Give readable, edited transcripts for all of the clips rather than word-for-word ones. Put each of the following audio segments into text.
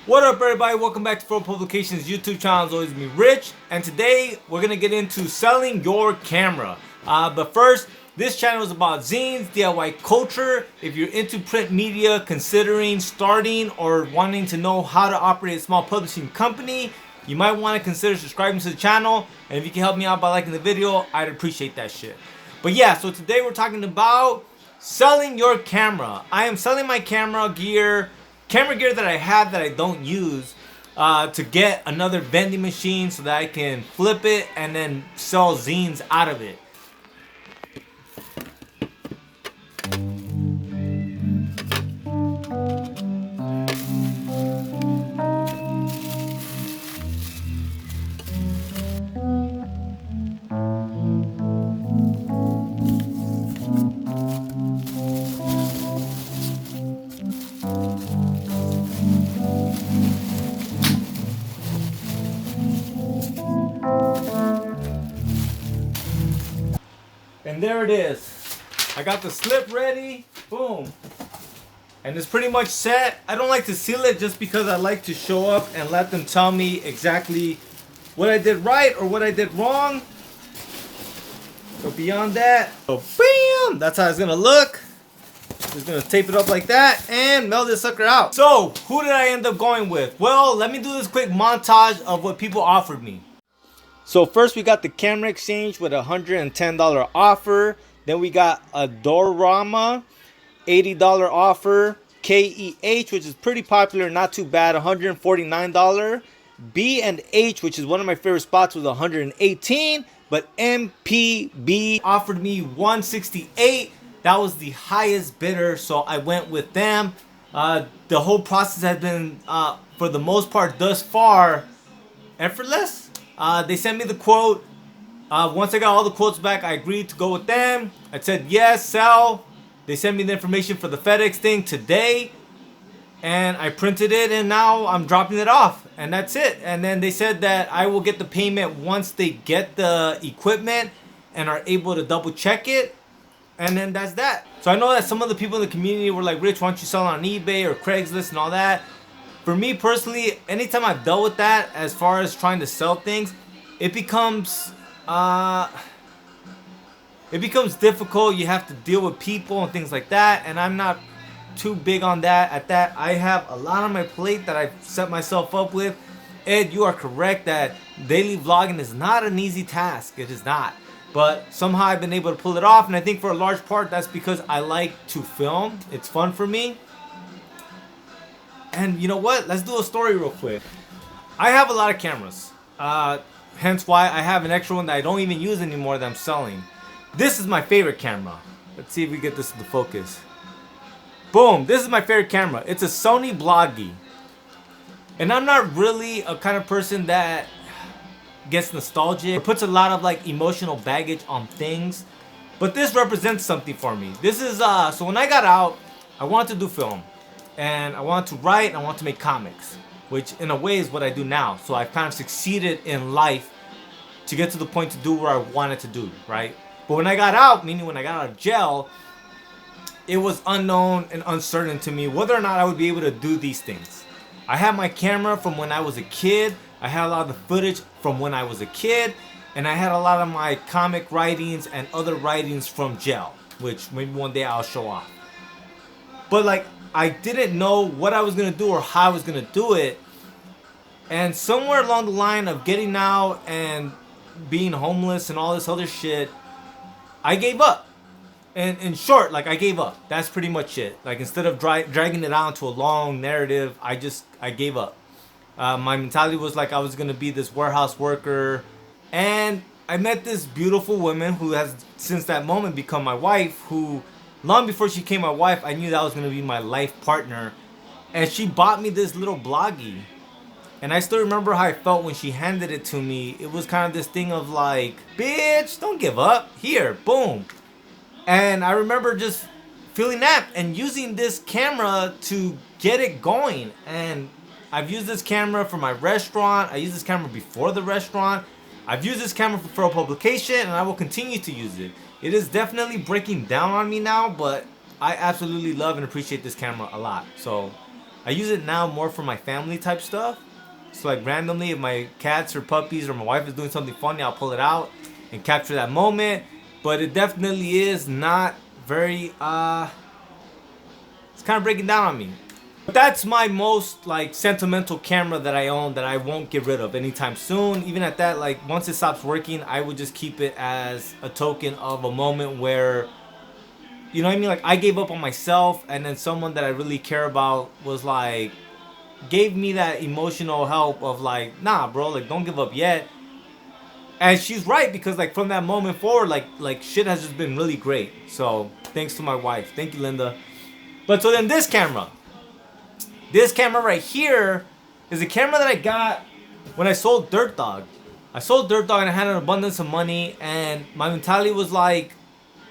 What up, everybody? Welcome back to Pro Publications YouTube channel. It's always me, Rich, and today we're gonna get into selling your camera. But first, this channel is about zines, DIY culture. If you're into print media, considering starting or wanting to know how to operate a small publishing company, you might want to consider subscribing to the channel. And if you can help me out by liking the video, I'd appreciate that shit. But yeah, so today we're talking about selling your camera. I am selling my camera gear that I have that I don't use to get another vending machine so that I can flip it and then sell zines out of it. And there it is. I got the slip ready. Boom. And it's pretty much set. I don't like to seal it just because I like to show up and let them tell me exactly what I did right or what I did wrong. So beyond that, so bam! That's how it's gonna look. Just gonna tape it up like that and mail this sucker out. So who did I end up going with? Well, let me do this quick montage of what people offered me. So first we got the camera exchange with a $110 offer. Then we got a Dorama, $80 offer. KEH, which is pretty popular, not too bad, $149. B&H, which is one of my favorite spots, was $118. But MPB offered me $168. That was the highest bidder, so I went with them. The whole process has been, for the most part thus far, effortless. They sent me the quote. Once I got all the quotes back, I agreed to go with them. I said yes, sell. They sent me the information for the FedEx thing today, and I printed it, and now I'm dropping it off, and that's it. And then they said that I will get the payment once they get the equipment and are able to double check it, and then that's that. So I know that some of the people in the community were like, Rich, why don't you sell it on eBay or Craigslist and all that? For me personally, anytime I've dealt with that, as far as trying to sell things, it becomes difficult. You have to deal with people and things like that, and I'm not too big on that. At that, I have a lot on my plate that I've set myself up with. Ed, you are correct that daily vlogging is not an easy task. It is not. But somehow I've been able to pull it off, and I think for a large part that's because I like to film. It's fun for me. And you know what? Let's do a story real quick. I have a lot of cameras. Hence why I have an extra one that I don't even use anymore that I'm selling. This is my favorite camera. Let's see if we get this into focus. Boom. This is my favorite camera. It's a Sony Bloggy. And I'm not really a kind of person that gets nostalgic or puts a lot of like emotional baggage on things. But this represents something for me. This is, so when I got out, I wanted to do film. And I want to write, and I want to make comics, which in a way is what I do now. So I've kind of succeeded in life to get to the point to do what I wanted to do, right? But when I got out, meaning when I got out of jail, it was unknown and uncertain to me whether or not I would be able to do these things. I had my camera from when I was a kid. I had a lot of the footage from when I was a kid. And I had a lot of my comic writings and other writings from jail, which maybe one day I'll show off. But like, I didn't know what I was going to do or how I was going to do it. And somewhere along the line of getting out and being homeless and all this other shit, I gave up. And in short, like, I gave up. That's pretty much it. Like, instead of dragging it out to a long narrative, I gave up. My mentality was like I was going to be this warehouse worker. And I met this beautiful woman who has since that moment become my wife, who long before she became my wife, I knew that was going to be my life partner. And she bought me this little Bloggy. And I still remember how I felt when she handed it to me. It was kind of this thing of like, bitch, don't give up. Here, boom. And I remember just feeling that and using this camera to get it going. And I've used this camera for my restaurant. I used this camera before the restaurant. I've used this camera for a publication, and I will continue to use it. It is definitely breaking down on me now, but I absolutely love and appreciate this camera a lot. So I use it now more for my family type stuff. So like randomly, if my cats or puppies or my wife is doing something funny, I'll pull it out and capture that moment. But it definitely is not very, it's kind of breaking down on me. But that's my most like sentimental camera that I own that I won't get rid of anytime soon. Even at that, like once it stops working, I would just keep it as a token of a moment where, you know what I mean? Like I gave up on myself, and then someone that I really care about was like, gave me that emotional help of like, nah bro, like don't give up yet. And she's right, because like from that moment forward, like shit has just been really great. So thanks to my wife. Thank you, Linda. But so then this camera right here is a camera that I got when I sold Dirt Dog. I sold Dirt Dog and I had an abundance of money, and my mentality was like,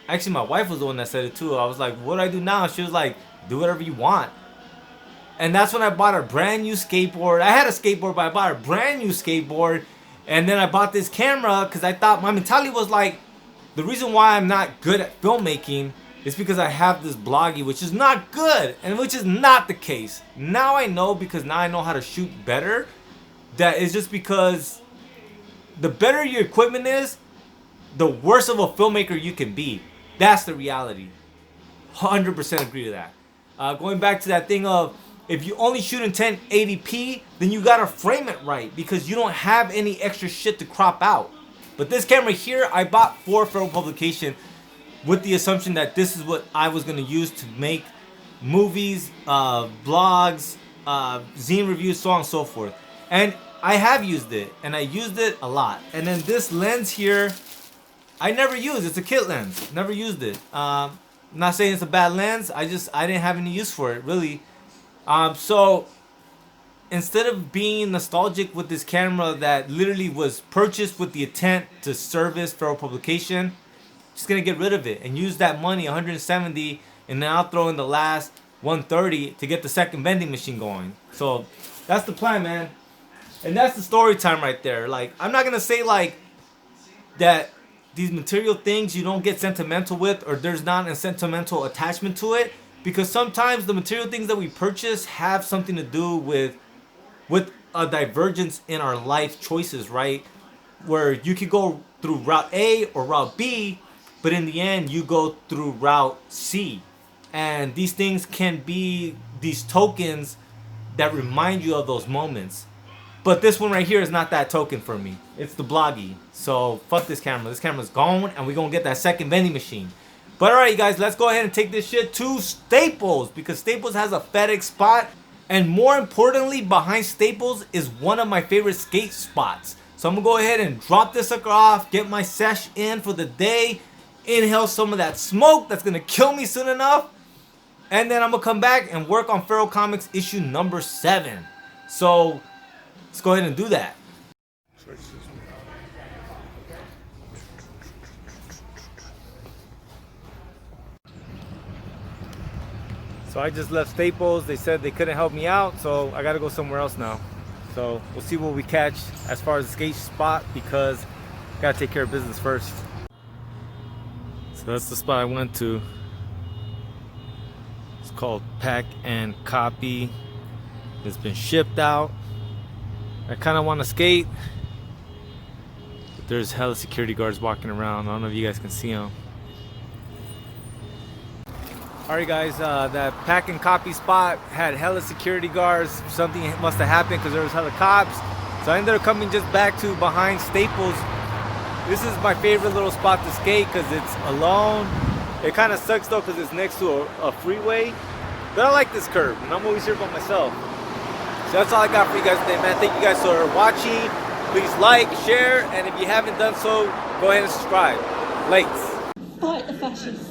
actually my wife was the one that said it too. I was like, what do I do now? She was like, do whatever you want. And that's when I bought a brand new skateboard. I had a skateboard, but I bought a brand new skateboard. And then I bought this camera because I thought, my mentality was like, the reason why I'm not good at filmmaking is because I have this bloggy, which is not good, and which is not the case. Now I know, because now I know how to shoot better, that it's just because the better your equipment is, the worse of a filmmaker you can be. That's the reality. 100% agree to that. Going back to that thing of, if you only shoot in 1080p, then you gotta frame it right, because you don't have any extra shit to crop out. But this camera here, I bought for Federal Publication with the assumption that this is what I was gonna use to make movies, blogs, zine reviews, so on and so forth. And I have used it, and I used it a lot. And then this lens here, I never used. It's a kit lens. Never used it. I'm not saying it's a bad lens. I didn't have any use for it, really. So instead of being nostalgic with this camera that literally was purchased with the intent to service Federal Publication, just gonna get rid of it and use that money, 170, and then I'll throw in the last 130 to get the second vending machine going. So that's the plan, man. And that's the story time right there. Like, I'm not gonna say like that these material things you don't get sentimental with, or there's not a sentimental attachment to it, because sometimes the material things that we purchase have something to do with a divergence in our life choices, right? Where you could go through route A or route B, but in the end you go through route C. And these things can be these tokens that remind you of those moments. But this one right here is not that token for me. It's the bloggy. So fuck this camera. This camera's gone, and we're gonna get that second vending machine. But alright, you guys, let's go ahead and take this shit to Staples, because Staples has a FedEx spot. And more importantly, behind Staples is one of my favorite skate spots. So I'm gonna go ahead and drop this sucker off, get my sesh in for the day, inhale some of that smoke that's gonna kill me soon enough, and then I'm gonna come back and work on Feral Comics issue number 7. So let's go ahead and do that. So I just left Staples. They said they couldn't help me out, so I gotta go somewhere else now. So we'll see what we catch as far as the skate spot, because I gotta take care of business first. So that's the spot I went to. It's called Pack and Copy. It's been shipped out. I kind of want to skate, but there's hella security guards walking around. I don't know if you guys can see them. Alright guys, that Pack and Copy spot had hella security guards. Something must have happened because there was hella cops. So I ended up coming just back to behind Staples. This is my favorite little spot to skate because it's alone. It kind of sucks though because it's next to a freeway. But I like this curb, and I'm always here by myself. So that's all I got for you guys today, man. Thank you guys for watching. Please like, share, and if you haven't done so, go ahead and subscribe. Lates. Fight the fascists.